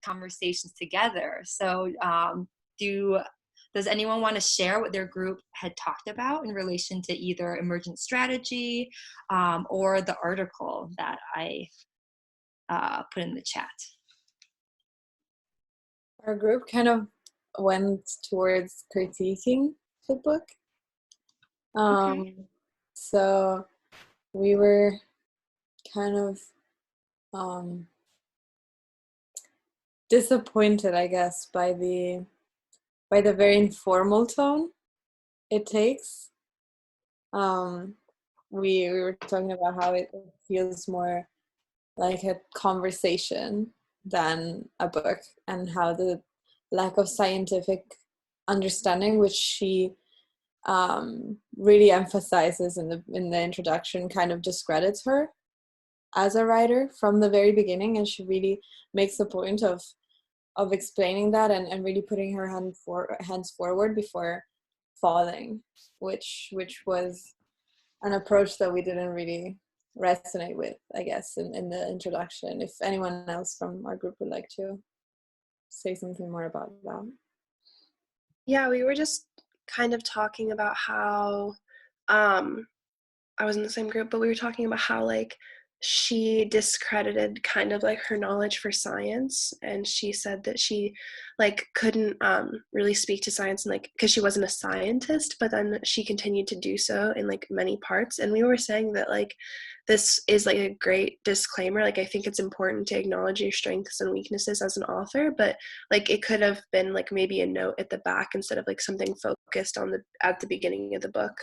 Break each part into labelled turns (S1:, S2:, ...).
S1: conversations together. So does anyone want to share what their group had talked about in relation to either emergent strategy or the article that I put in the chat?
S2: Our group kind of went towards critiquing the book.
S1: Okay.
S2: So we were kind of disappointed, I guess, by the very informal tone it takes. We were talking about how it feels more like a conversation than a book, and how the lack of scientific understanding, which she really emphasizes in the introduction, kind of discredits her as a writer from the very beginning. And she really makes a point of explaining that, and really putting her hands forward before falling, which was an approach that we didn't really resonate with, I guess, in the introduction. If anyone else from our group would like to say something more about that.
S3: Yeah, we were just kind of talking about how I was in the same group, but we were talking about how like she discredited kind of like her knowledge for science, and she said that she like couldn't really speak to science, and like because she wasn't a scientist, but then she continued to do so in like many parts. And we were saying that like this is like a great disclaimer. Like I think it's important to acknowledge your strengths and weaknesses as an author, but like it could have been like maybe a note at the back instead of like something focused on at the beginning of the book.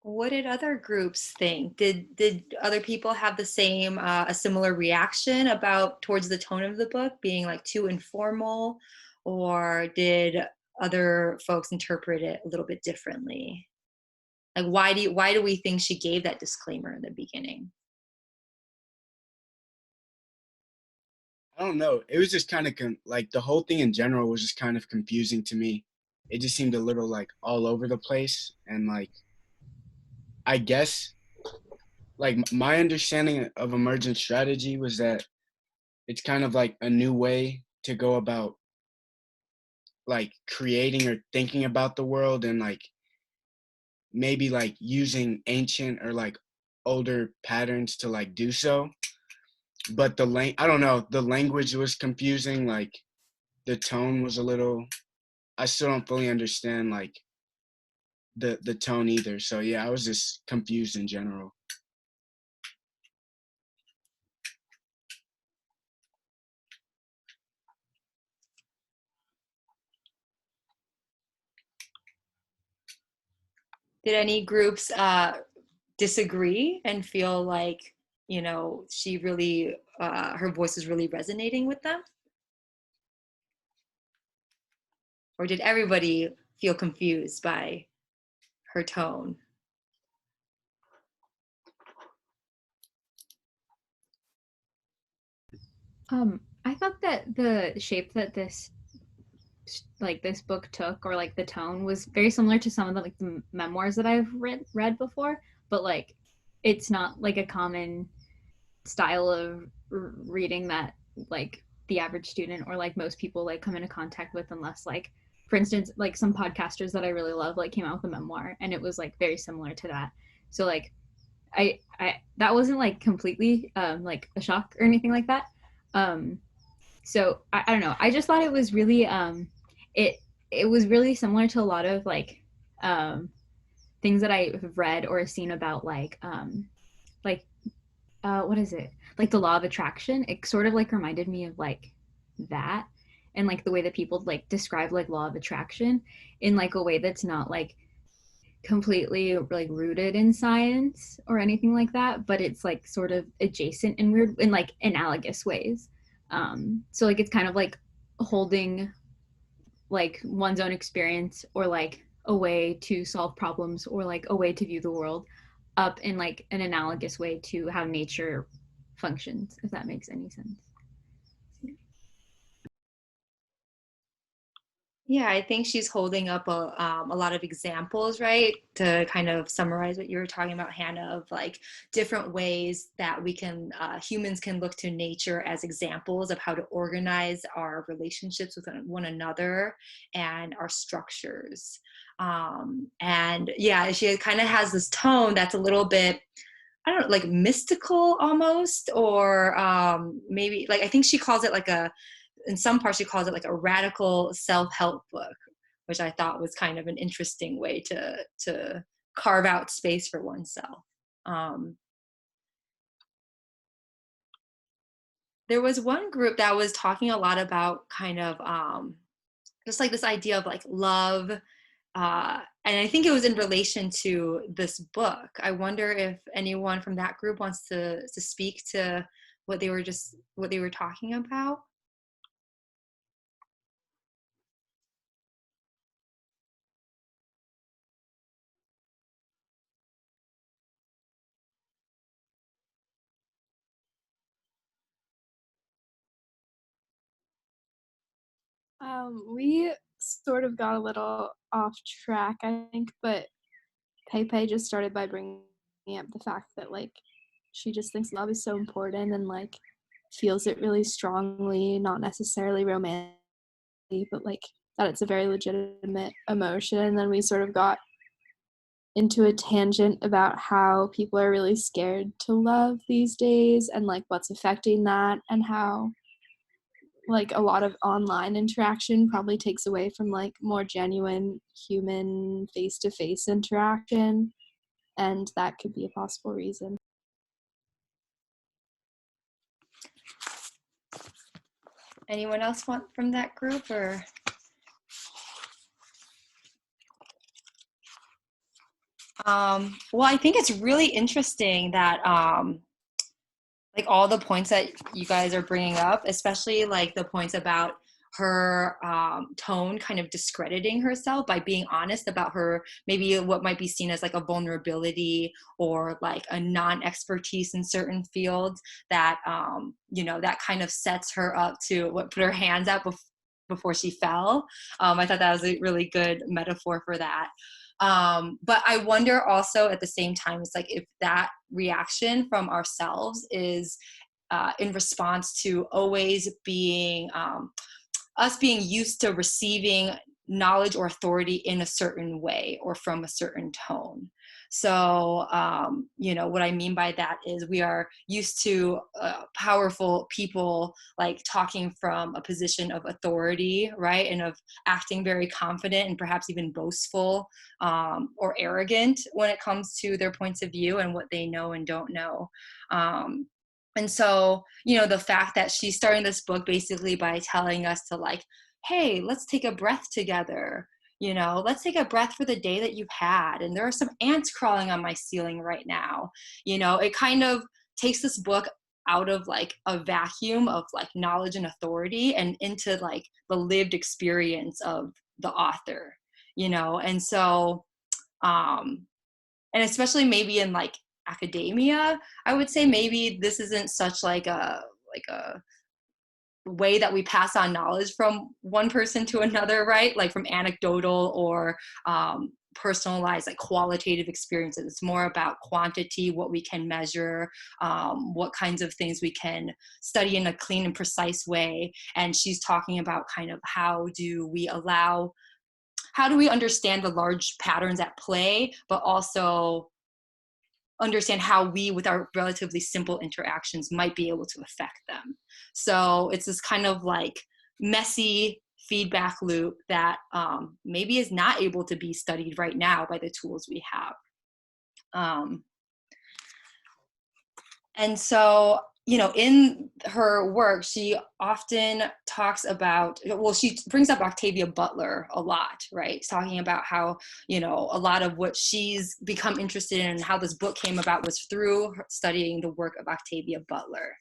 S1: What did other groups think? Did other people have the same a similar reaction about towards the tone of the book being like too informal, or did other folks interpret it a little bit differently? Like why do we think she gave that disclaimer in the beginning?
S4: I don't know. It was just kind of like the whole thing in general was just kind of confusing to me. It just seemed a little like all over the place, and like I guess like my understanding of emergent strategy was that it's kind of like a new way to go about like creating or thinking about the world, and like maybe like using ancient or like older patterns to like do so. But I don't know, the language was confusing, like the tone was a little, I still don't fully understand like the tone either. So yeah, I was just confused in general.
S1: Did any groups disagree and feel like, she really, her voice is really resonating with them? Or did everybody feel confused by her tone?
S5: I thought that the shape that this book took, or like the tone, was very similar to some of the like the memoirs that I've read before, but like it's not like a common style of reading that like the average student or like most people like come into contact with, unless like, for instance, like some podcasters that I really love like came out with a memoir and it was like very similar to that. So like I that wasn't like completely like a shock or anything like that. So I don't know. I just thought it was really it was really similar to a lot of like things that I've read or seen about like what is it? Like the law of attraction. It sort of like reminded me of like that, and like the way that people like describe like law of attraction in like a way that's not like completely like rooted in science or anything like that, but it's like sort of adjacent in weird in like analogous ways. So like it's kind of like holding like one's own experience or like a way to solve problems or like a way to view the world up in like an analogous way to how nature functions, if that makes any sense.
S1: Yeah, I think she's holding up a lot of examples, right? To kind of summarize what you were talking about, Hannah, of like different ways that we can, humans can look to nature as examples of how to organize our relationships with one another and our structures. And yeah, she kind of has this tone that's a little bit, I don't know, like mystical almost, or maybe like I think she calls it like a, in some parts she calls it like a radical self-help book, which I thought was kind of an interesting way to carve out space for oneself. Um, there was one group that was talking a lot about kind of just like this idea of like love, and I think it was in relation to this book. I wonder if anyone from that group wants to speak to what they were talking about.
S6: We sort of got a little off track, I think, but Pepe just started by bringing up the fact that like she just thinks love is so important and like feels it really strongly, not necessarily romantically, but like that it's a very legitimate emotion. And then we sort of got into a tangent about how people are really scared to love these days and like what's affecting that, and how like a lot of online interaction probably takes away from like more genuine human face-to-face interaction, and that could be a possible reason.
S1: Anyone else want from that group, or? Well, I think it's really interesting that like all the points that you guys are bringing up, especially like the points about her tone kind of discrediting herself by being honest about her, maybe what might be seen as like a vulnerability or like a non-expertise in certain fields, that that kind of sets her up to put her hands out before she fell. I thought that was a really good metaphor for that. But I wonder also at the same time, it's like if that reaction from ourselves is in response to always being us being used to receiving knowledge or authority in a certain way or from a certain tone. So, what I mean by that is we are used to powerful people like talking from a position of authority, right? And of acting very confident and perhaps even boastful, or arrogant when it comes to their points of view and what they know and don't know. And so, the fact that she's starting this book basically by telling us to like, hey, let's take a breath together. Let's take a breath for the day that you've had. And there are some ants crawling on my ceiling right now. It kind of takes this book out of like a vacuum of like knowledge and authority and into like the lived experience of the author, and so, and especially maybe in like academia, I would say maybe this isn't such like a way that we pass on knowledge from one person to another, right? Like from anecdotal or personalized, like qualitative experiences. It's more about quantity, what we can measure, what kinds of things we can study in a clean and precise way. And she's talking about kind of how do we understand the large patterns at play, but also understand how we, with our relatively simple interactions, might be able to affect them. So it's this kind of like messy feedback loop that maybe is not able to be studied right now by the tools we have. And so, in her work, she often talks about, well, she brings up Octavia Butler a lot, right? Talking about how, a lot of what she's become interested in and how this book came about was through studying the work of Octavia Butler,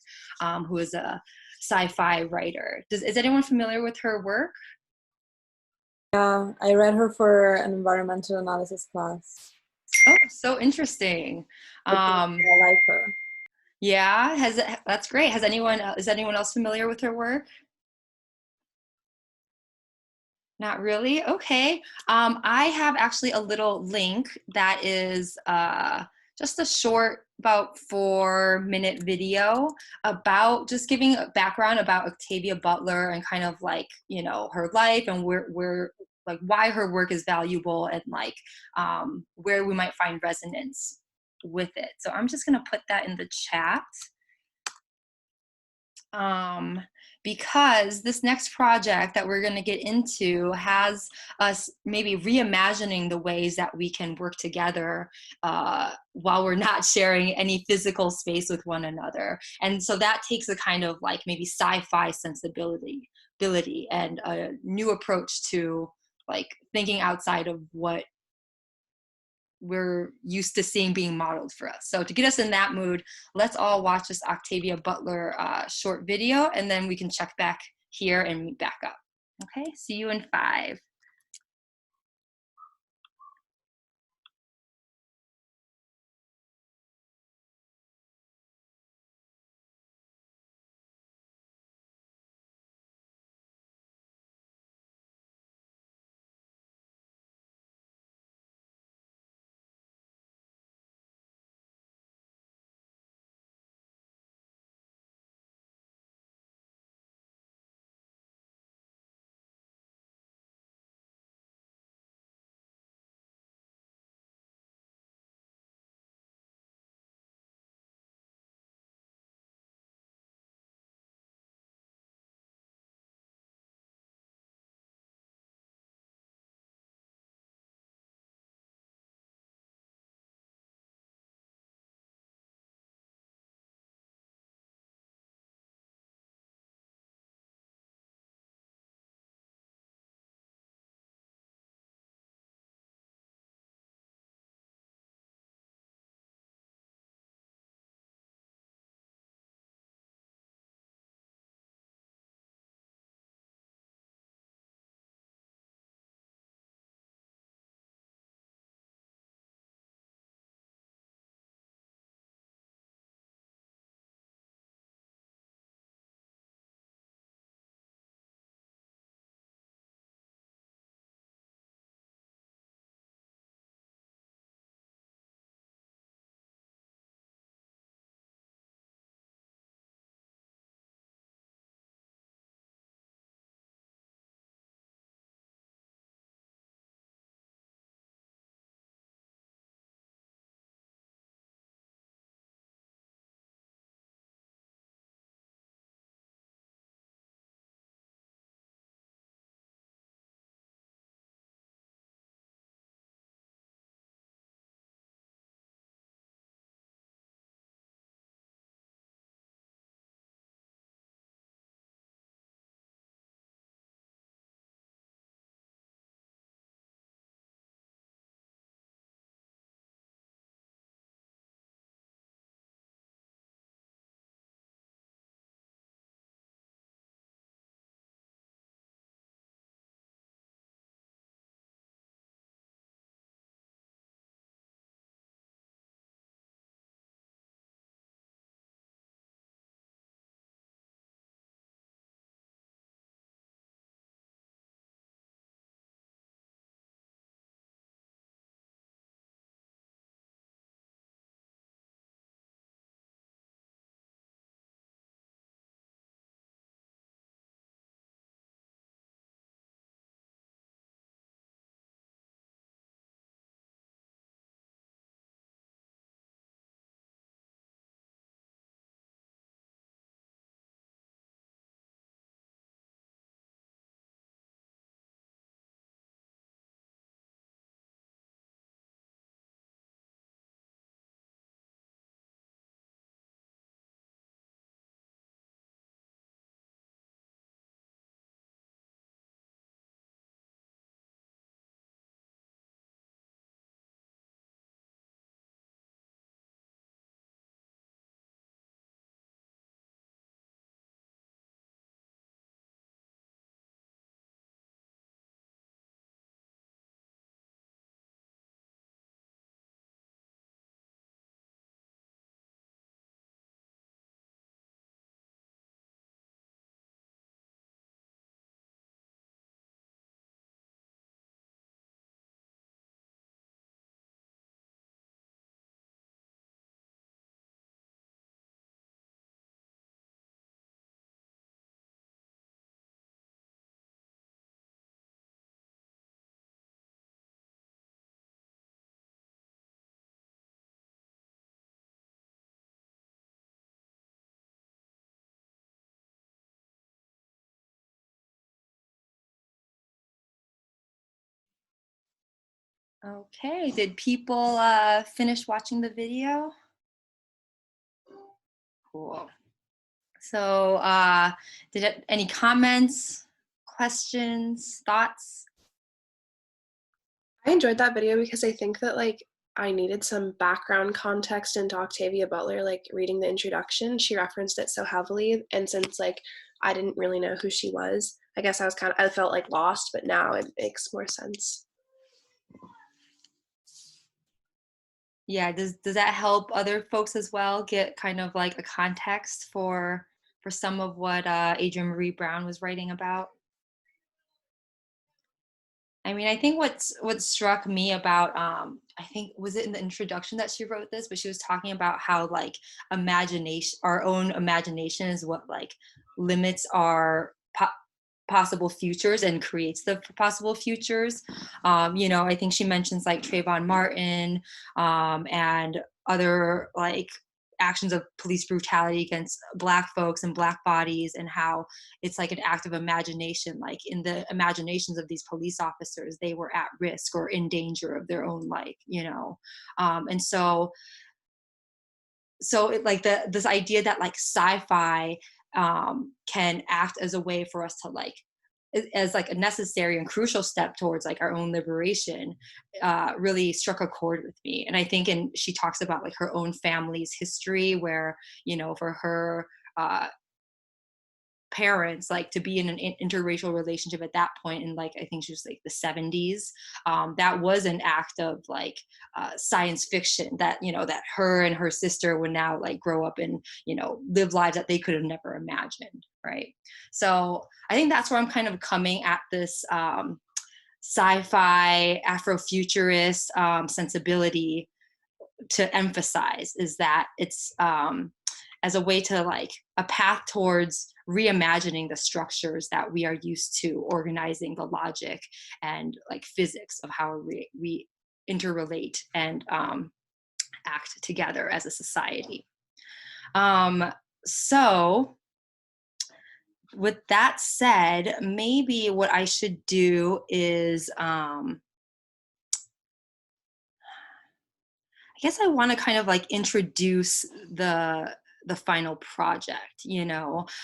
S1: who is a sci-fi writer. Is anyone familiar with her work?
S2: Yeah, I read her for an environmental analysis class.
S1: Oh, so interesting.
S2: I like her.
S1: Yeah, that's great. Is anyone else familiar with her work? Not really? Okay. I have actually a little link that is just a short, about 4-minute video about just giving a background about Octavia Butler and kind of like, you know, her life and where like why her work is valuable and like where we might find resonance with it. So I'm just gonna put that in the chat. um, because this next project that we're going to get into has us maybe reimagining the ways that we can work together while we're not sharing any physical space with one another. And so that takes a kind of like maybe sci-fi sensibility ability and a new approach to like thinking outside of what we're used to seeing being modeled for us. So to get us in that mood, let's all watch this Octavia Butler short video, and then we can check back here and meet back up. Okay, see you in 5. Okay, did people finish watching the video? Cool. So, any comments, questions, thoughts?
S3: I enjoyed that video because I think that like I needed some background context into Octavia Butler, like reading the introduction. She referenced it so heavily. And since like I didn't really know who she was, I guess I felt like lost, but now it makes more sense.
S1: Yeah, does that help other folks as well get kind of like a context for some of what Adrienne Marie Brown was writing about? I mean, I think what struck me about I think was it in the introduction that she wrote this, but she was talking about how like imagination, our own imagination is what like limits our possible futures and creates the possible futures. I think she mentions like Trayvon Martin and other like actions of police brutality against Black folks and Black bodies, and how it's like an act of imagination. Like in the imaginations of these police officers, they were at risk or in danger of their own life. And so it, like this idea that like sci-fi can act as a way for us to like as like a necessary and crucial step towards like our own liberation really struck a chord with me. And I think, and she talks about like her own family's history where for her parents, like to be in an interracial relationship at that point in like I think she was like the 70s, that was an act of like science fiction that that her and her sister would now like grow up and live lives that they could have never imagined, right? So I think that's where I'm kind of coming at this sci-fi Afrofuturist sensibility to emphasize, is that it's as a way to like a path towards reimagining the structures that we are used to organizing the logic and like physics of how we interrelate and act together as a society. So with that said, maybe what I should do is I guess I want to kind of like introduce the final project.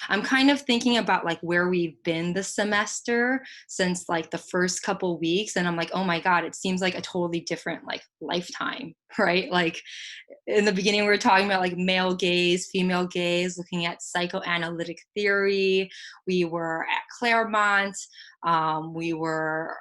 S1: I'm kind of thinking about like where we've been this semester since like the first couple weeks, and I'm like, oh my god, it seems like a totally different like lifetime, right? Like in the beginning we were talking about like male gaze, female gaze, looking at psychoanalytic theory. We were at Claremont. We were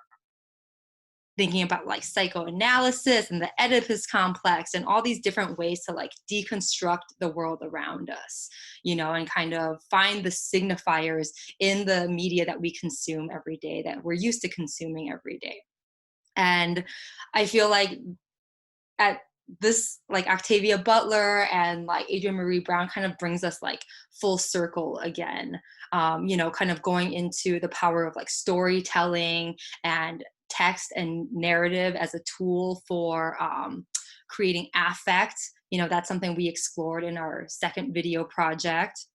S1: thinking about like psychoanalysis and the Oedipus complex and all these different ways to like deconstruct the world around us, and kind of find the signifiers in the media that we consume every day, that we're used to consuming every day. And I feel like at this, like Octavia Butler and like Adrienne Marie Brown kind of brings us like full circle again, kind of going into the power of like storytelling and text and narrative as a tool for creating affect. That's something we explored in our second video project.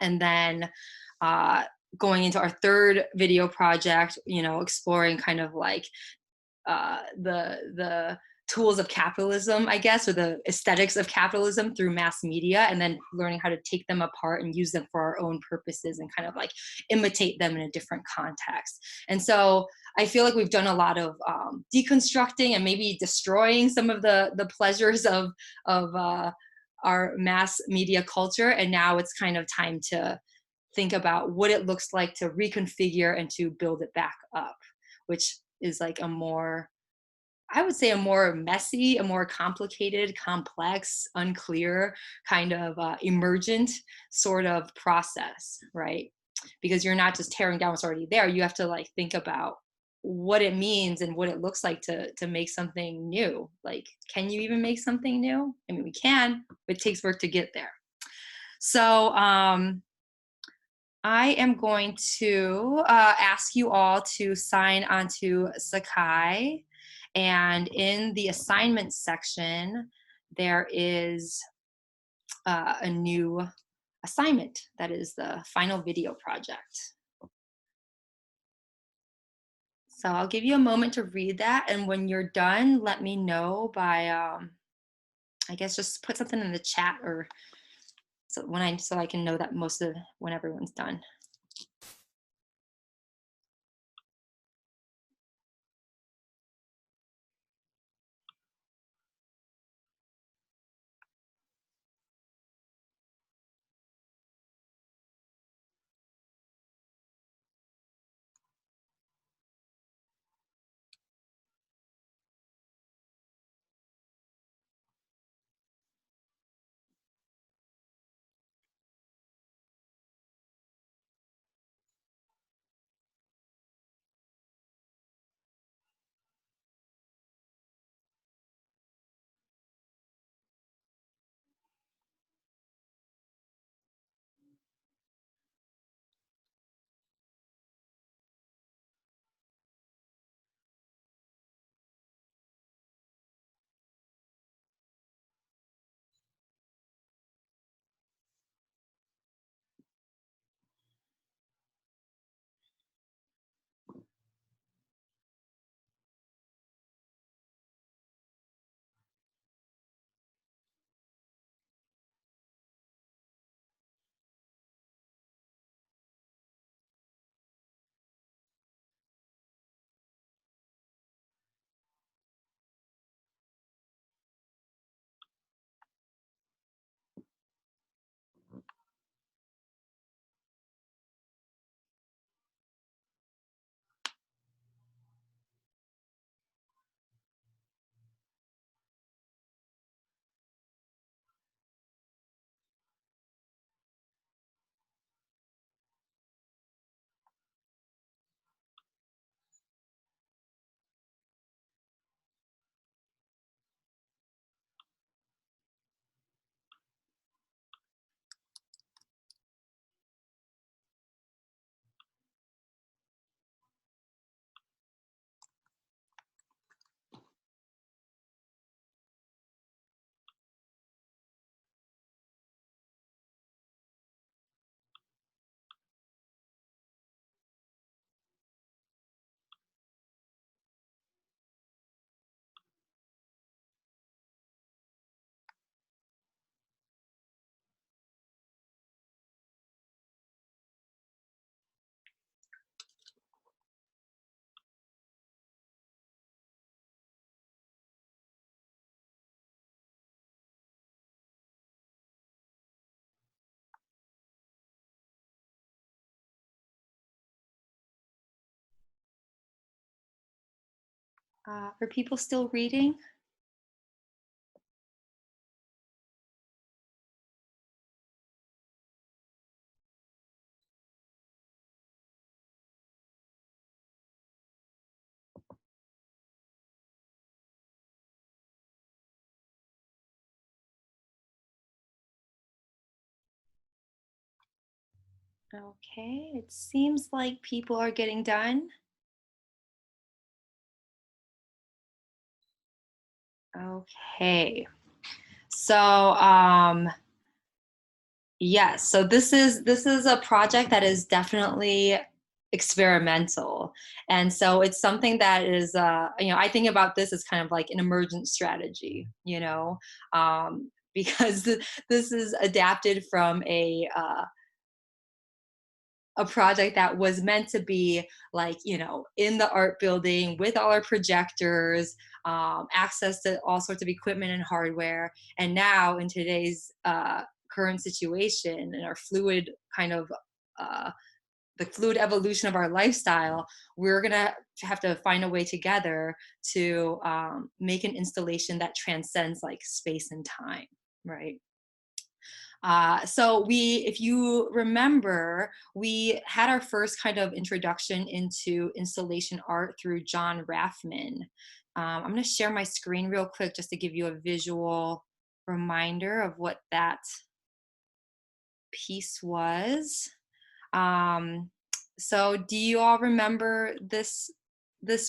S1: And then going into our third video project, exploring kind of like the tools of capitalism, I guess, or the aesthetics of capitalism through mass media, and then learning how to take them apart and use them for our own purposes and kind of like imitate them in a different context. And so I feel like we've done a lot of deconstructing and maybe destroying some of the pleasures of our mass media culture, and now it's kind of time to think about what it looks like to reconfigure and to build it back up, which is like I would say a more messy, a more complicated, complex, unclear kind of emergent sort of process, right? Because you're not just tearing down what's already there. You have to like think about what it means and what it looks like to make something new. Like, can you even make something new? I mean, we can, but it takes work to get there. So I am going to ask you all to sign onto Sakai. And in the assignment section, there is a new assignment that is the final video project. So I'll give you a moment to read that, and when you're done, let me know by I guess just put something in the chat, or so I can know that most of when everyone's done. Are people still reading? Okay, it seems like people are getting done. Okay. So, yes, so this is a project that is definitely experimental. And so it's something that is I think about this as kind of like an emergent strategy, because this is adapted from a project that was meant to be like in the art building with all our projectors, access to all sorts of equipment and hardware. And now in today's current situation and our fluid kind of uh, the fluid evolution of our lifestyle, we're gonna have to find a way together to make an installation that transcends like space and time, right? So if you remember, we had our first kind of introduction into installation art through John Raffman. I'm going to share my screen real quick just to give you a visual reminder of what that piece was. Um, so do you all remember this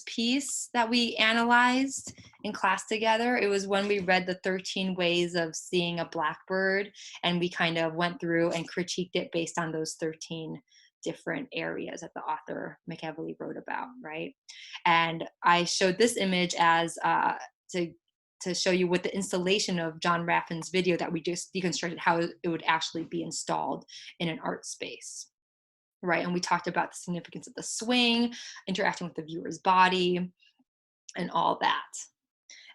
S1: piece that we analyzed in class together? It was when we read the 13 ways of seeing a blackbird, and we kind of went through and critiqued it based on those 13 different areas that the author McEvely wrote about, right? And I showed this image as to show you what the installation of John Raffin's video that we just deconstructed, how it would actually be installed in an art space, right? And we talked about the significance of the swing, interacting with the viewer's body, and all that.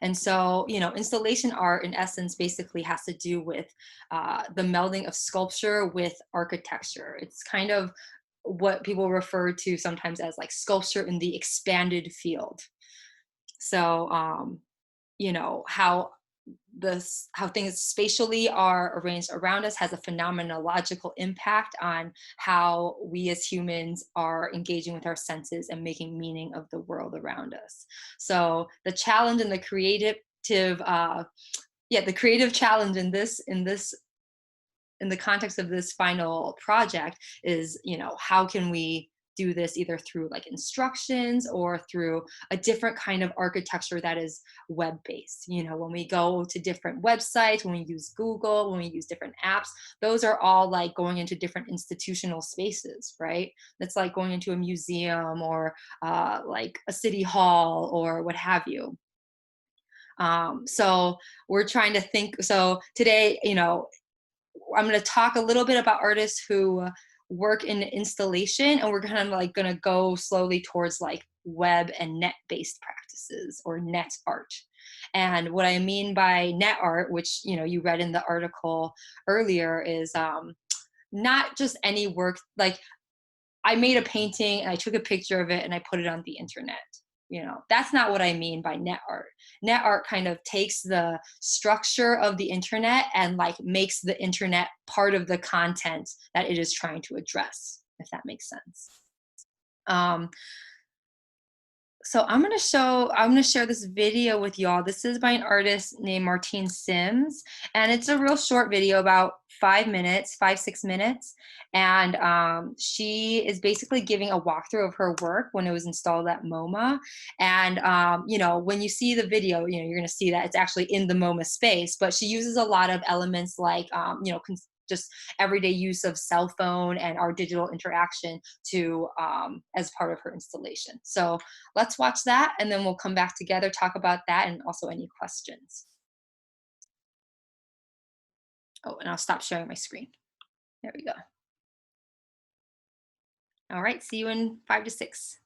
S1: And so, installation art in essence basically has to do with the melding of sculpture with architecture. It's kind of what people refer to sometimes as like sculpture in the expanded field. So, how things spatially are arranged around us has a phenomenological impact on how we as humans are engaging with our senses and making meaning of the world around us. So the challenge and the creative challenge in the context of this final project is, how can we do this either through like instructions or through a different kind of architecture that is web-based. When we go to different websites, when we use Google, when we use different apps, those are all like going into different institutional spaces, right? That's like going into a museum or like a city hall or what have you. So we're trying to think. So today, I'm going to talk a little bit about artists who work in installation, and we're kind of like going to go slowly towards like web and net-based practices or net art. And what I mean by net art, which you read in the article earlier, is not just any work. Like I made a painting and I took a picture of it and I put it on the internet. That's not what I mean by net art. Net art kind of takes the structure of the internet and like makes the internet part of the content that it is trying to address, if that makes sense. So I'm going to share this video with y'all. This is by an artist named Martine Sims, and it's a real short video, about 5 minutes, 6 minutes. And she is basically giving a walkthrough of her work when it was installed at MoMA. And, when you see the video, you're going to see that it's actually in the MoMA space, but she uses a lot of elements like, just everyday use of cell phone and our digital interaction to as part of her installation. So let's watch that, and then we'll come back together, talk about that, and also any questions. Oh, and I'll stop sharing my screen. There we go. All right, see you in 5 to 6.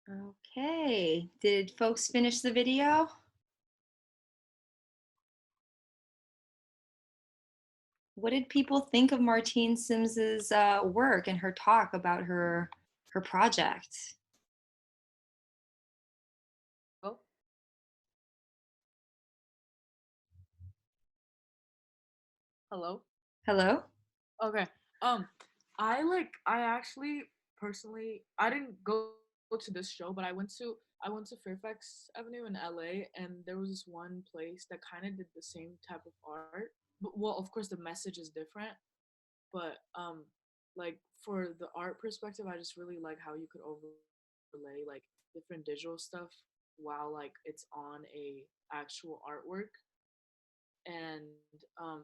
S1: Okay. Did folks finish the video? What did people think of Martine Sims's work and her talk about her project?
S7: Oh, hello.
S1: Hello?
S7: Okay. I actually personally I didn't go to this show, but I went to Fairfax Avenue in LA, and there was this one place that kind of did the same type of art. But, well, of course the message is different, but like for the art perspective, I just really like how you could overlay like different digital stuff while like it's on a actual artwork. And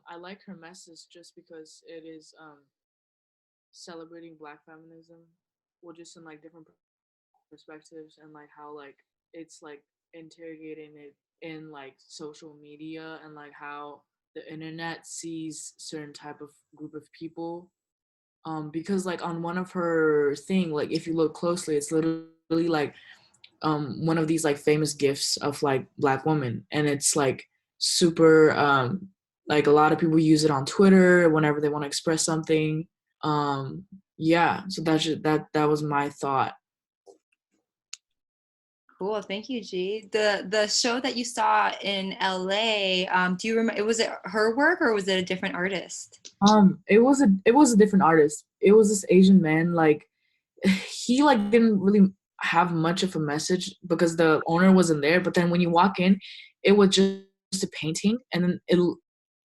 S7: I like her message just because it is celebrating Black feminism, well, just in like different perspectives, and like how like it's like interrogating it in like social media, and like how the internet sees certain type of group of people. Because like on one of her thing, like if you look closely, it's literally like one of these like famous gifs of like Black women, and it's like super like a lot of people use it on Twitter whenever they want to express something. um yeah, so that was my thought.
S1: Cool. Thank you, G. The show that you saw in LA, do you remember, was it her work or was it a different artist?
S7: It was a different artist. It was this Asian man. Like he like didn't really have much of a message because the owner wasn't there. But then when you walk in, it was just a painting, and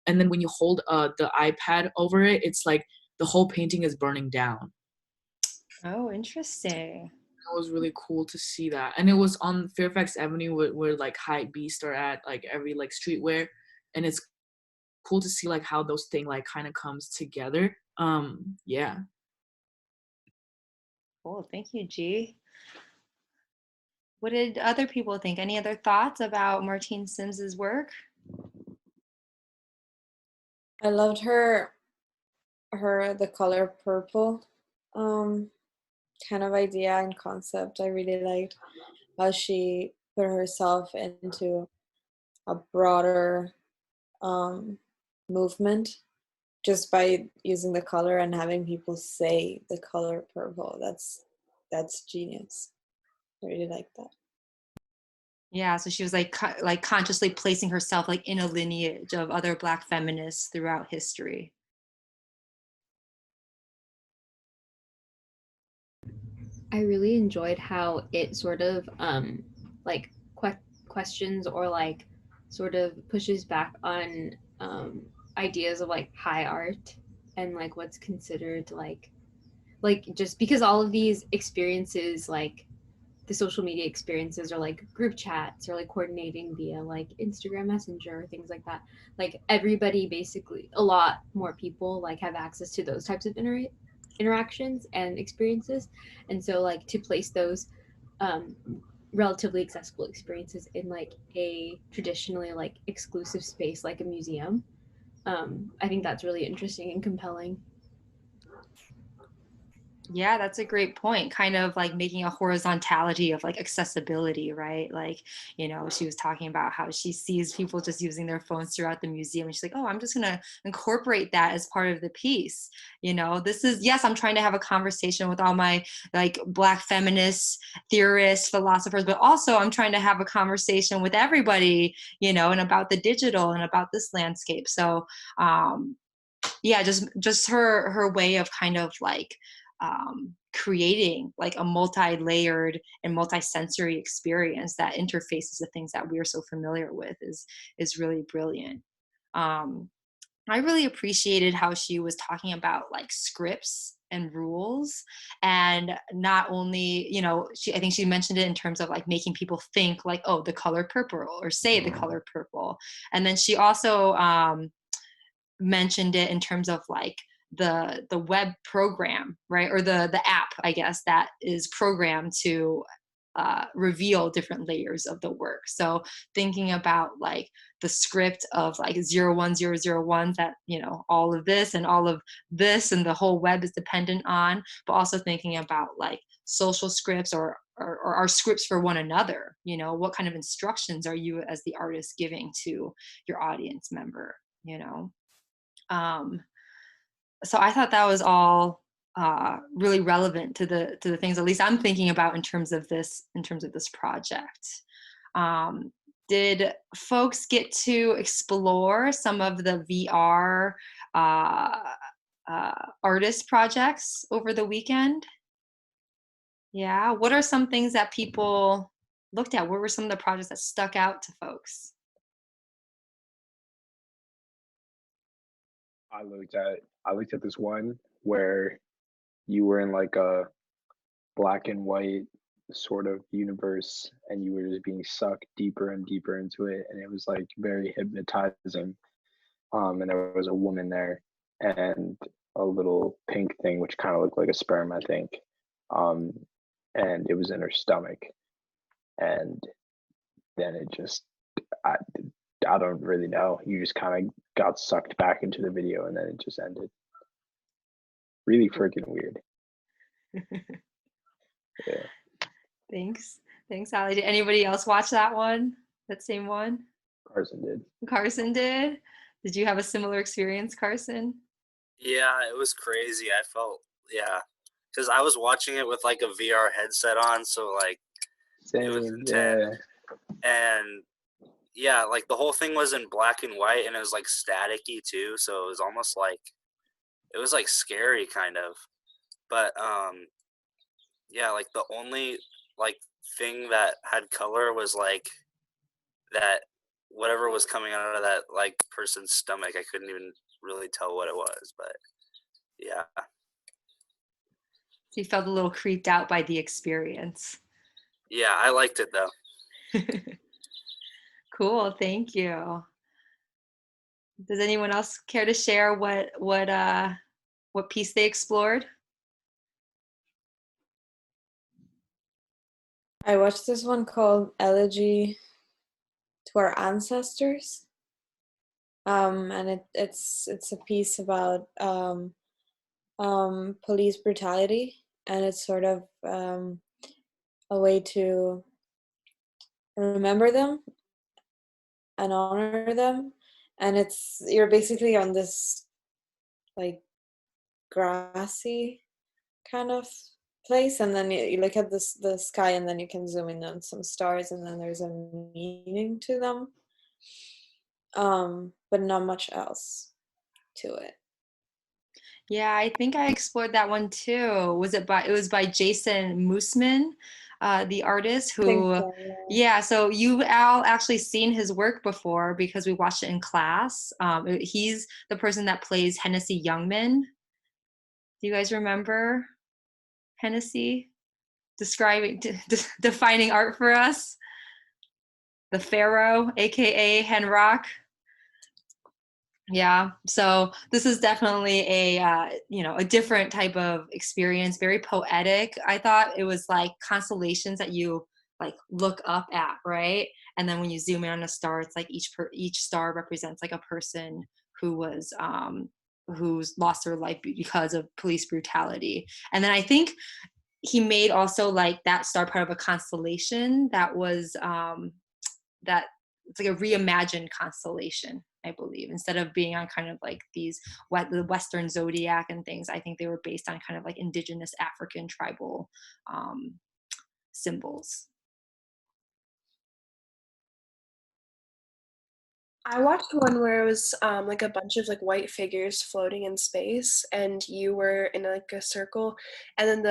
S7: then when you hold the iPad over it, it's like the whole painting is burning down.
S1: Oh, interesting.
S7: It was really cool to see that, and it was on Fairfax Avenue where like Hype Beast are at, like every like streetwear, and it's cool to see like how those things like kind of comes together. Yeah.
S1: Cool. Thank you, G. What did other people think? Any other thoughts about Martine Sims's work?
S2: I loved her the color purple um kind of idea and concept. I really liked how she put herself into a broader um movement just by using the color and having people say the color purple. That's genius. I really like that.
S1: Yeah, so she was like like consciously placing herself like in a lineage of other Black feminists throughout history.
S5: I really enjoyed how it sort of like questions or like sort of pushes back on ideas of like high art and like what's considered like just because all of these experiences like the social media experiences or like group chats or like coordinating via like Instagram Messenger or things like that. Like everybody basically a lot more people like have access to those types of interactions and experiences. And so like to place those um relatively accessible experiences in like a traditionally like exclusive space like a museum. I think that's really interesting and compelling.
S1: Yeah, that's a great point. Kind of like making a horizontality of like accessibility, right? Like, she was talking about how she sees people just using their phones throughout the museum. And she's like, oh, I'm just going to incorporate that as part of the piece. This is, yes, I'm trying to have a conversation with all my like Black feminists, theorists, philosophers, but also I'm trying to have a conversation with everybody, and about the digital and about this landscape. So, yeah, just her way of kind of like creating like a multi-layered and multi-sensory experience that interfaces the things that we are so familiar with is really brilliant. um, I really appreciated how she was talking about like scripts and rules, and not only, I think she mentioned it in terms of like making people think like, oh, the color purple, or say the color purple. And then she also mentioned it in terms of like the web program, right, or the app, I guess, that is programmed to reveal different layers of the work. So thinking about like the script of like 01001, that all of this and all of this and the whole web is dependent on, but also thinking about like social scripts or our scripts for one another. You know, what kind of instructions are you as the artist giving to your audience member, you know? So I thought that was all really relevant to the things at least I'm thinking about in terms of this project. Um, did folks get to explore some of the VR uh, artist projects over the weekend? Yeah. What are some things that people looked at? What were some of the projects that stuck out to folks?
S8: I looked at this one where you were in like a black and white sort of universe and you were just being sucked deeper and deeper into it, and it was like very hypnotizing. And there was a woman there and a little pink thing which kind of looked like a sperm, I think. um and it was in her stomach, and then it just, i I don't really know, you just kind of got sucked back into the video and then it just ended. Really freaking weird. Yeah.
S1: Thanks. Thanks, Allie. Did anybody else watch that one? That same one?
S8: Carson did.
S1: Carson did? Did you have a similar experience, Carson?
S9: Yeah, it was crazy. I felt, yeah, because I was watching it with like a VR headset on, so like it was
S8: Same,
S9: intense.
S8: yeah.
S9: And yeah, like the whole thing was in black and white, and it was like staticky too, so it was almost like it was like scary kind of. But yeah, like the only like thing that had color was like that whatever was coming out of that like person's stomach. I couldn't even really tell what it was, but yeah.
S1: So you felt a little creeped out by the experience.
S9: Yeah, I liked it though.
S1: Cool, thank you. Does anyone else care to share what piece they explored?
S2: I watched this one called Elegy to Our Ancestors. And it's a piece about police brutality, and it's sort of a way to remember them and honor them. And you're basically on this like grassy kind of place, and then you look at the sky, and then you can zoom in on some stars, and then there's a meaning to them, but not much else to it.
S1: Yeah, I think I explored that one too. It was by Jason Moosman, the artist
S2: I think
S1: who,
S2: so,
S1: yeah, so you've all actually seen his work before because we watched it in class. He's the person that plays Hennessy Youngman. Do you guys remember Hennessy? Defining art for us? The Pharaoh, AKA Henrock. Yeah, so this is definitely a different type of experience, very poetic. I thought it was like constellations that you like look up at, right? And then when you zoom in on a star, it's like each star represents like a person who's lost their life because of police brutality. And then I think he made also like that star part of a constellation that was that it's like a reimagined constellation, I believe, instead of being on kind of like the Western zodiac and things. I think they were based on kind of like indigenous African tribal symbols.
S3: I watched one where it was like a bunch of like white figures floating in space, and you were in like a circle, and then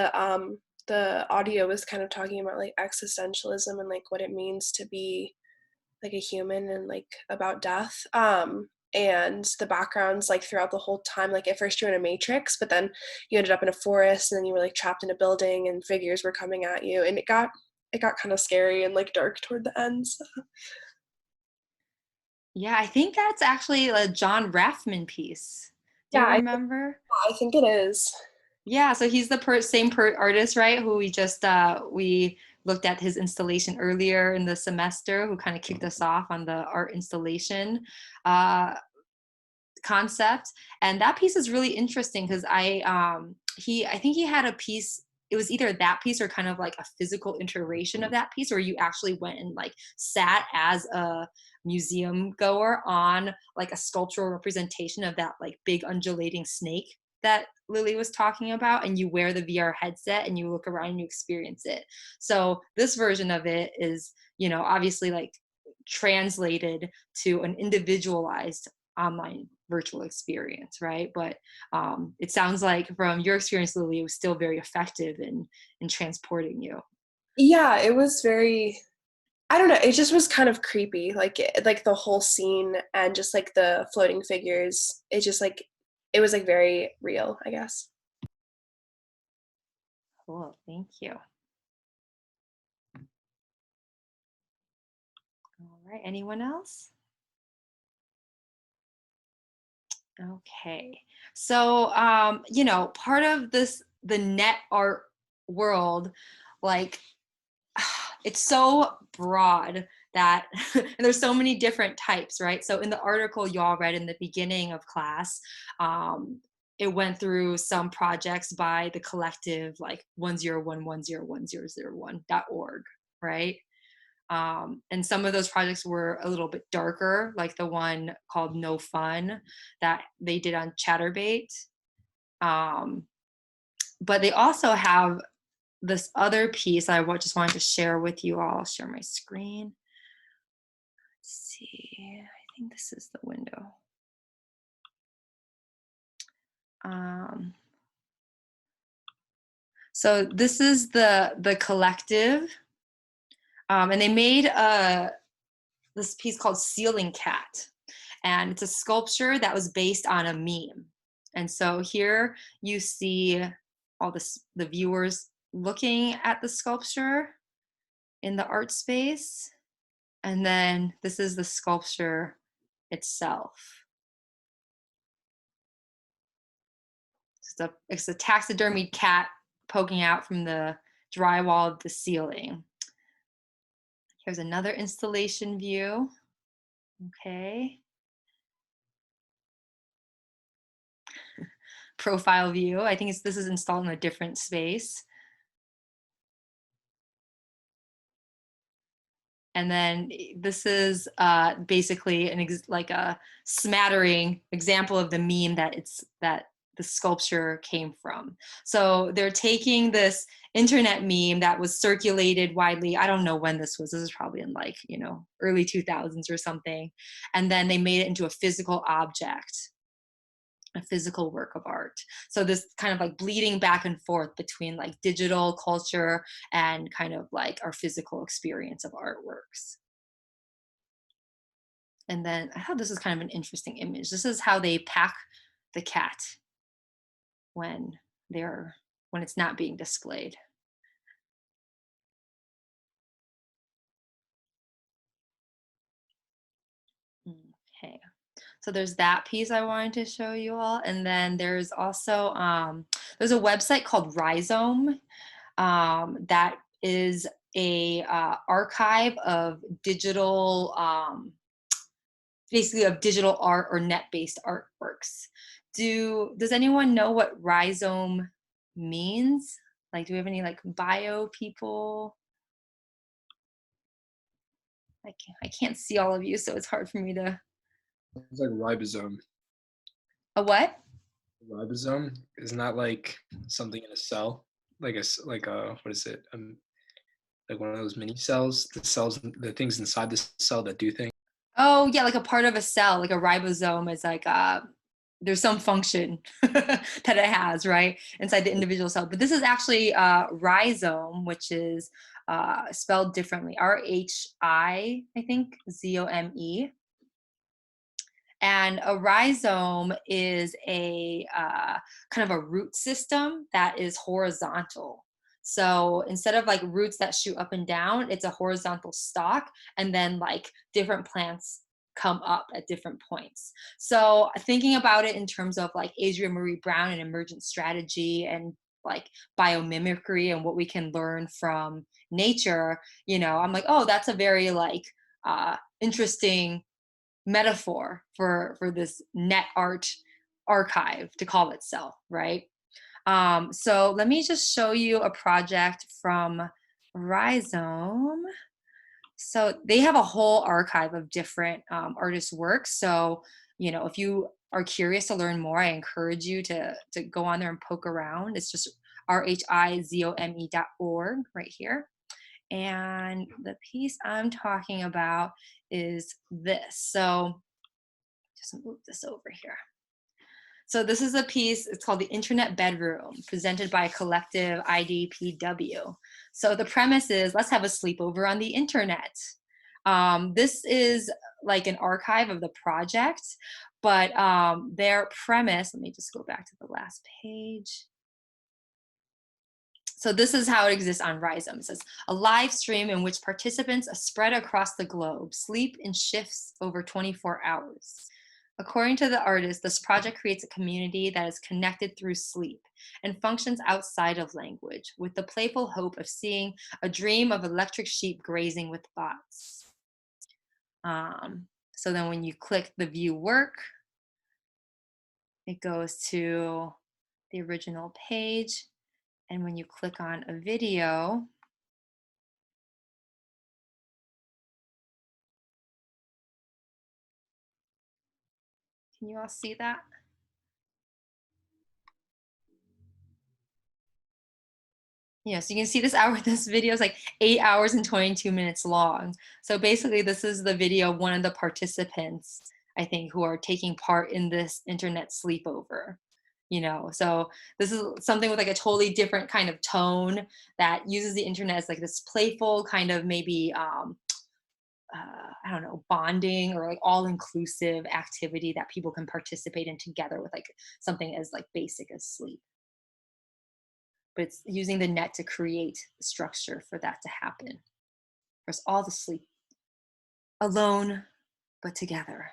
S3: the audio was kind of talking about like existentialism and like what it means to be like a human and like about death. And the backgrounds like throughout the whole time, like at first you were in a matrix, but then you ended up in a forest, and then you were like trapped in a building and figures were coming at you, and it got kind of scary and like dark toward the end. So.
S1: Yeah, I think that's actually a John Raffman piece. Do you
S3: Yeah,
S1: remember?
S3: I think it is.
S1: Yeah, so he's the same artist, right? Who we looked at his installation earlier in the semester, who kind of kicked us off on the art installation concept. And that piece is really interesting because I think he had a piece it was either that piece or kind of like a physical iteration of that piece, or you actually went and like sat as a museum goer on like a sculptural representation of that like big undulating snake that Lily was talking about, and you wear the VR headset and you look around and you experience it. So this version of it is, obviously like translated to an individualized online virtual experience, right? But it sounds like from your experience, Lily, it was still very effective in transporting you.
S3: Yeah, it was very, I don't know, it just was kind of creepy, like the whole scene and just like the floating figures. It just like, it was like very real, I guess.
S1: Cool, thank you. All right, anyone else? Okay, so part of the net art world, like it's so broad that and there's so many different types, right? So in the article y'all read in the beginning of class, it went through some projects by the collective like 101101001.org, right? And some of those projects were a little bit darker, like the one called No Fun that they did on Chatterbait. But they also have this other piece just wanted to share with you all. I'll share my screen. Let's see. I think this is the window. So this is the collective, and they made this piece called Ceiling Cat, and it's a sculpture that was based on a meme. And so here you see all the viewers looking at the sculpture in the art space, and then this is the sculpture itself. It's a taxidermied cat poking out from the drywall of the ceiling. Here's another installation view. Okay. Profile view. I think this is installed in a different space. And then this is basically like a smattering example of the meme that the sculpture came from. So they're taking this internet meme that was circulated widely. I don't know when this was. This is probably in like, early 2000s or something. And then they made it into a physical object, a physical work of art. So this kind of like bleeding back and forth between like digital culture and kind of like our physical experience of artworks. And then I thought this is kind of an interesting image. This is how they pack the cat when it's not being displayed. Okay. So there's that piece I wanted to show you all. And then there's also, there's a website called Rhizome that is a archive of digital, basically of digital art or net-based artworks. Does anyone know what Rhizome means? Like, do we have any like bio people? I can't see all of you, so it's hard for me to.
S10: It's like ribosome.
S1: A what?
S10: Ribosome is not like something in a cell, like what is it? Like one of those mini cells. The things inside the cell that do things.
S1: Oh yeah, like a part of a cell, like a ribosome is like there's some function that it has, right, inside the individual cell. But this is actually rhizome, which is spelled differently, R-H-I, I think, Z-O-M-E. And a rhizome is a kind of a root system that is horizontal. So instead of like roots that shoot up and down, it's a horizontal stalk, and then like different plants come up at different points. So thinking about it in terms of like Adrienne Marie Brown and emergent strategy and like biomimicry and what we can learn from nature, I'm like, oh, that's a very like interesting metaphor for this net art archive to call itself, right? So let me just show you a project from Rhizome. So they have a whole archive of different artists' works. So, if you are curious to learn more, I encourage you to go on there and poke around. It's just rhizome.org right here. And the piece I'm talking about is this. So just move this over here. So this is a piece, it's called The Internet Bedroom, presented by collective IDPW. So the premise is, let's have a sleepover on the internet. This is like an archive of the project, but their premise, let me just go back to the last page. So this is how it exists on Rhizome. It says, a live stream in which participants spread across the globe sleep in shifts over 24 hours. According to the artist, this project creates a community that is connected through sleep and functions outside of language, with the playful hope of seeing a dream of electric sheep grazing with bots. So then when you click the view work, it goes to the original page. And when you click on a video, can you all see that? So you can see this video is like 8 hours and 22 minutes long. So basically this is the video of one of the participants, I think, who are taking part in this internet sleepover. So this is something with like a totally different kind of tone that uses the internet as like this playful kind of maybe I don't know, bonding or like all inclusive activity that people can participate in together with like something as like basic as sleep. But it's using the net to create structure for that to happen. For us all to sleep alone, but together.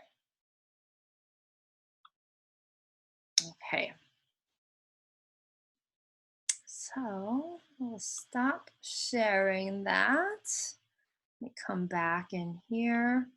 S1: Okay. So we'll stop sharing that. Let me come back in here.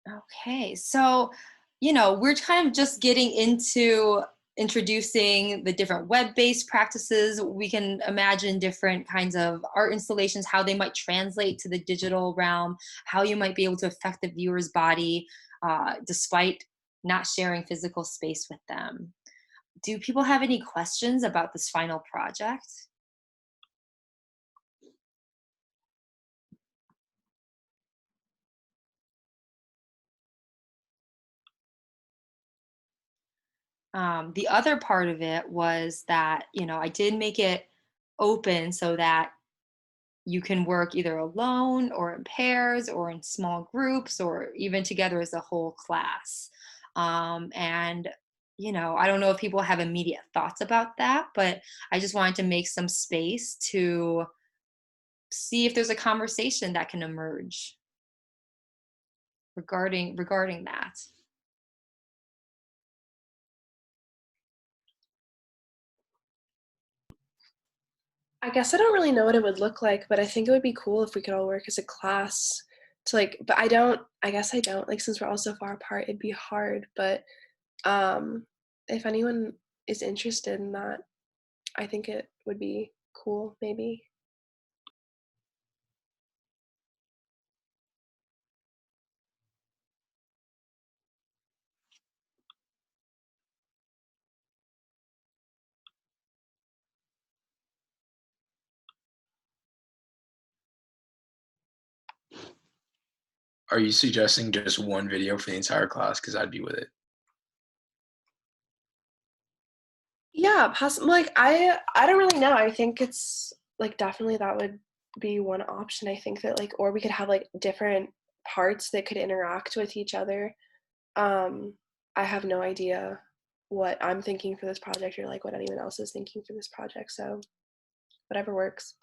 S1: Okay, so, we're kind of just getting into introducing the different web-based practices. We can imagine different kinds of art installations, how they might translate to the digital realm, how you might be able to affect the viewer's body despite not sharing physical space with them. Do people have any questions about this final project? The other part of it was that, I did make it open so that you can work either alone or in pairs or in small groups or even together as a whole class. And, I don't know if people have immediate thoughts about that, but I just wanted to make some space to see if there's a conversation that can emerge regarding that.
S3: I guess I don't really know what it would look like, but I think it would be cool if we could all work as a class to like, but I guess I don't, like, since we're all so far apart, it'd be hard, but if anyone is interested in that, I think it would be cool, maybe.
S10: Are you suggesting just one video for the entire class? Because I'd be with it.
S3: Yeah, possibly. Like I don't really know. I think it's like definitely that would be one option. I think that like, or we could have like different parts that could interact with each other. I have no idea what I'm thinking for this project or like what anyone else is thinking for this project. So whatever works.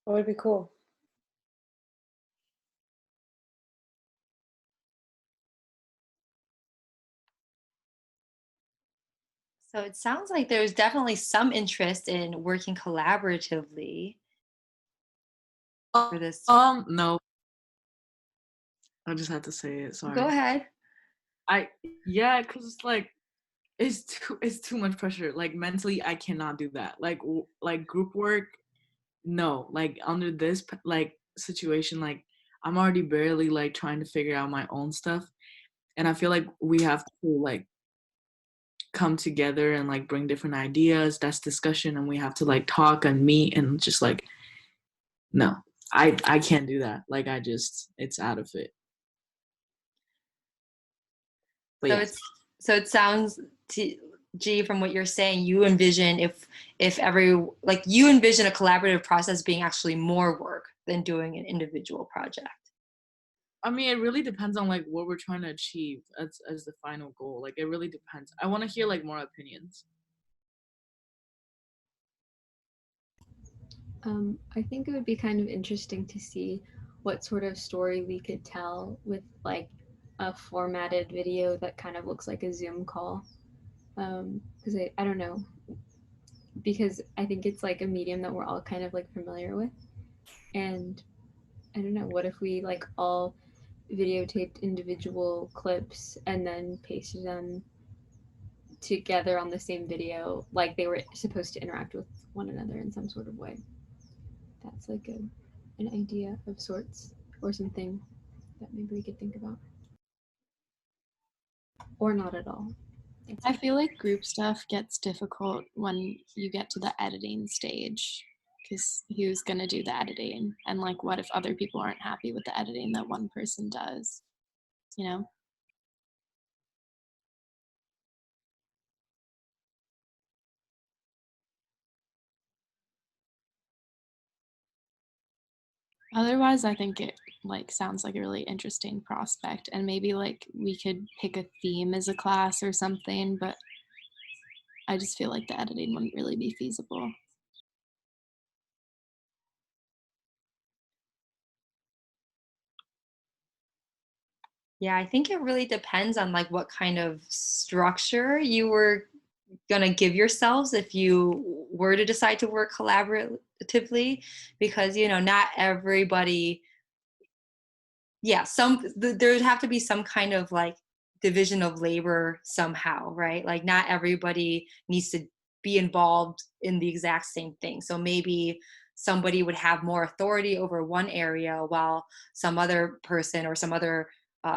S2: What would be cool?
S1: So it sounds like there's definitely some interest in working collaboratively for this.
S7: No. I just had to say it. Sorry.
S1: Go ahead.
S7: Yeah, because it's like it's too much pressure. Like mentally, I cannot do that. Like group work, no. Like under this like situation, like I'm already barely like trying to figure out my own stuff, and I feel like we have to like come together and like bring different ideas. That's discussion, and we have to like talk and meet and just like no, I can't do that. Like it's out of it. But
S1: So
S7: yes.
S1: it sounds to G, from what you're saying, you envision if every like you envision a collaborative process being actually more work than doing an individual project.
S7: I mean, it really depends on like what we're trying to achieve as the final goal. Like it really depends. I want to hear like more opinions.
S5: I think it would be kind of interesting to see what sort of story we could tell with like a formatted video that kind of looks like a Zoom call. Because I don't know, because I think it's like a medium that we're all kind of like familiar with. And I don't know, what if we like all videotaped individual clips and then pasted them together on the same video, like they were supposed to interact with one another in some sort of way. That's like an idea of sorts, or something that maybe we could think about. Or not at all.
S6: I feel like group stuff gets difficult when you get to the editing stage, because who's going to do the editing? And like, what if other people aren't happy with the editing that one person does? You know? Otherwise, I think it like sounds like a really interesting prospect, and maybe like we could pick a theme as a class or something, but I just feel like the editing wouldn't really be feasible.
S1: Yeah, I think it really depends on like what kind of structure you were gonna give yourselves if you were to decide to work collaboratively, because not everybody, yeah, there would have to be some kind of like division of labor somehow, right? Like not everybody needs to be involved in the exact same thing. So maybe somebody would have more authority over one area while some other person or some other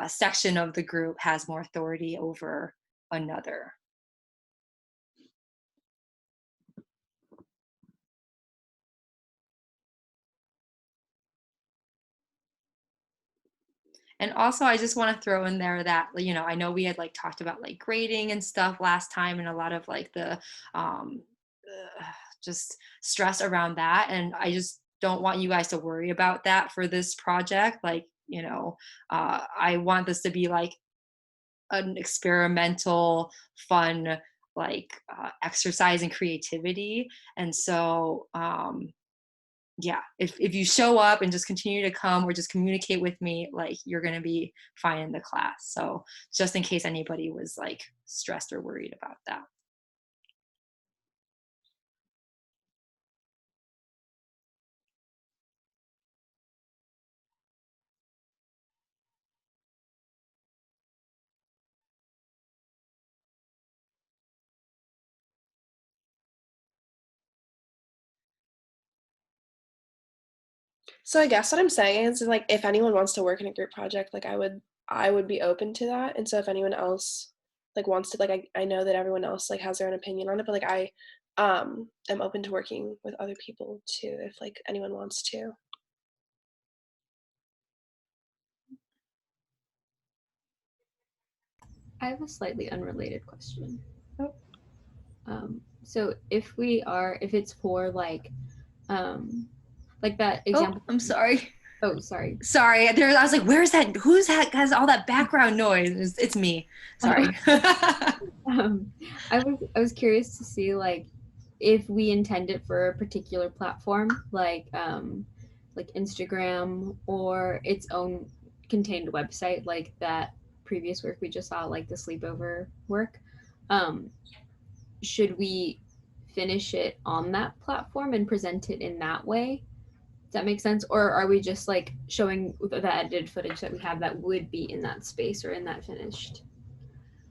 S1: section of the group has more authority over another. And also, I just want to throw in there that, I know we had like talked about like grading and stuff last time, and a lot of like the um, just stress around that. And I just don't want you guys to worry about that for this project. Like, I want this to be like an experimental, fun, like exercise in creativity. And so, yeah, if you show up and just continue to come or just communicate with me, like you're going to be fine in the class. So just in case anybody was like stressed or worried about that.
S3: So I guess what I'm saying is like if anyone wants to work in a group project, like I would be open to that. And so if anyone else like wants to, like I know that everyone else like has their own opinion on it, but like I am open to working with other people too if like anyone wants to.
S5: I have a slightly unrelated question.
S1: Oh.
S5: So if it's for like that example.
S1: Oh, I'm sorry.
S5: Oh, sorry.
S1: Sorry. I was like, where's that? Who's that has all that background noise? It's me. Sorry.
S5: I was curious to see like if we intend it for a particular platform, like Instagram or its own contained website, like that previous work we just saw, like the sleepover work. Should we finish it on that platform and present it in that way, Does that make sense? Or are we just like showing the edited footage that we have that would be in that space or in that finished?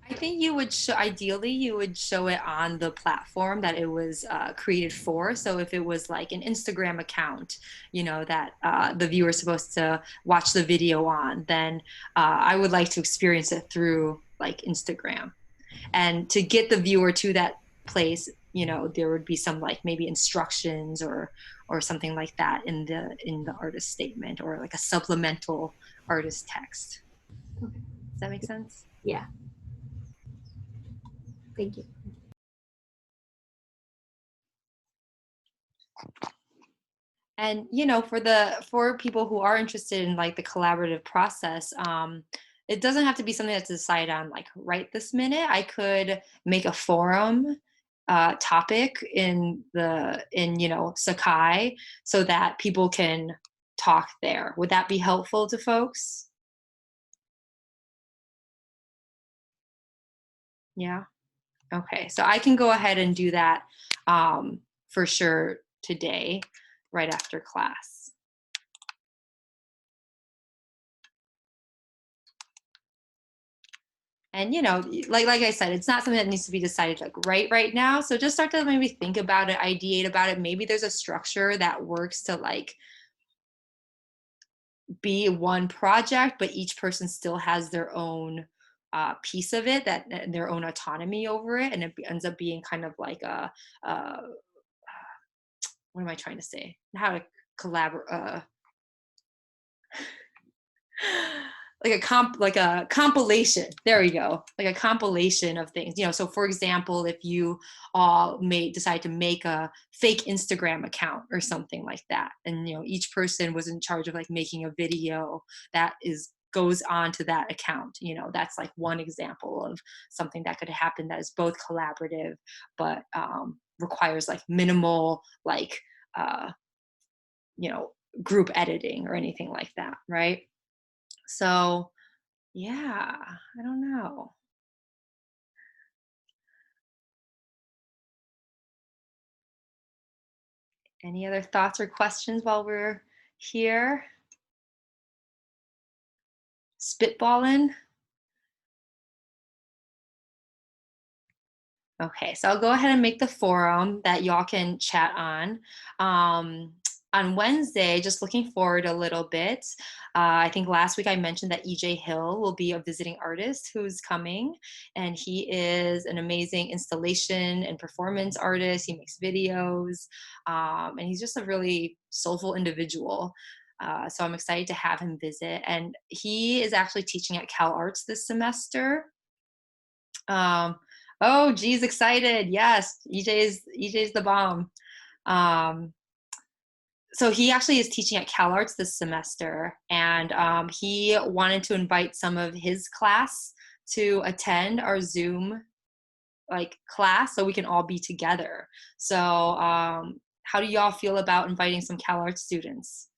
S1: I think you would show, ideally, you would show it on the platform that it was created for. So if it was like an Instagram account, that the viewer is supposed to watch the video on, then I would like to experience it through like Instagram. And to get the viewer to that place, there would be some like maybe instructions or something like that in the artist statement, or like a supplemental artist text. Does that make sense?
S5: Yeah. Thank you.
S1: And for people who are interested in like the collaborative process, it doesn't have to be something that's decided on like right this minute. I could make a forum topic in Sakai, so that people can talk there. Would that be helpful to folks? Yeah. Okay, so I can go ahead and do that for sure today, right after class. And like I said, it's not something that needs to be decided like right now. So just start to maybe think about it, ideate about it. Maybe there's a structure that works to like be one project, but each person still has their own piece of it, that their own autonomy over it, and it ends up being kind of like what am I trying to say? How to collaborate. Like a compilation. There we go. Like a compilation of things. So for example, if you all decide to make a fake Instagram account or something like that, and each person was in charge of like making a video that goes on to that account. That's like one example of something that could happen that is both collaborative, but requires like minimal like group editing or anything like that, right? So, yeah, I don't know. Any other thoughts or questions while we're here? Spitballing? Okay, so I'll go ahead and make the forum that y'all can chat on. On Wednesday, just looking forward a little bit. I think last week I mentioned that EJ Hill will be a visiting artist who's coming, and he is an amazing installation and performance artist. He makes videos, and he's just a really soulful individual. So I'm excited to have him visit. And he is actually teaching at Cal Arts this semester. Oh, geez, excited. Yes, EJ's the bomb. So he actually is teaching at Cal Arts this semester, and he wanted to invite some of his class to attend our Zoom like class so we can all be together. So how do y'all feel about inviting some Cal Arts students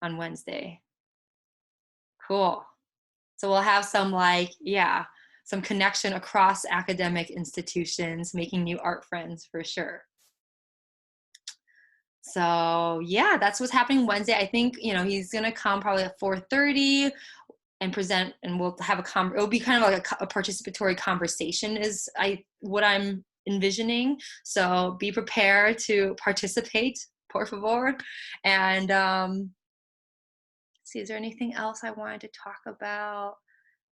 S1: on Wednesday? Cool. So we'll have some some connection across academic institutions, making new art friends for sure. So yeah, that's what's happening Wednesday. I think he's gonna come probably at 4:30 and present, and we'll have it'll be kind of like a participatory conversation is what I'm envisioning. So be prepared to participate, por favor. And let's see, is there anything else I wanted to talk about?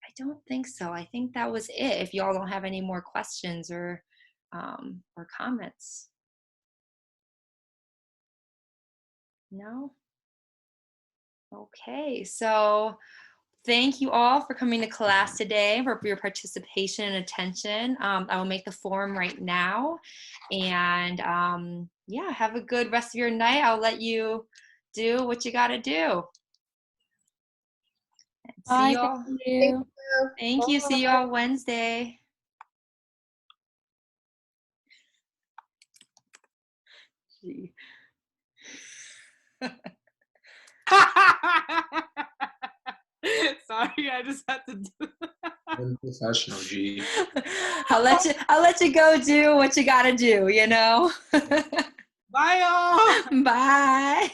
S1: I don't think so. I think that was it. If y'all don't have any more questions or comments. No? Okay, so thank you all for coming to class today, for your participation and attention. I will make the forum right now. And yeah, have a good rest of your night. I'll let you do what you gotta do.
S6: Bye,
S1: See y'all.
S6: thank you.
S1: Thank you. See y'all Wednesday. Gee.
S7: Sorry, I just had to do that.
S10: Professional, G.
S1: I'll let you go do what you gotta do,
S7: Bye, y'all.
S1: Bye.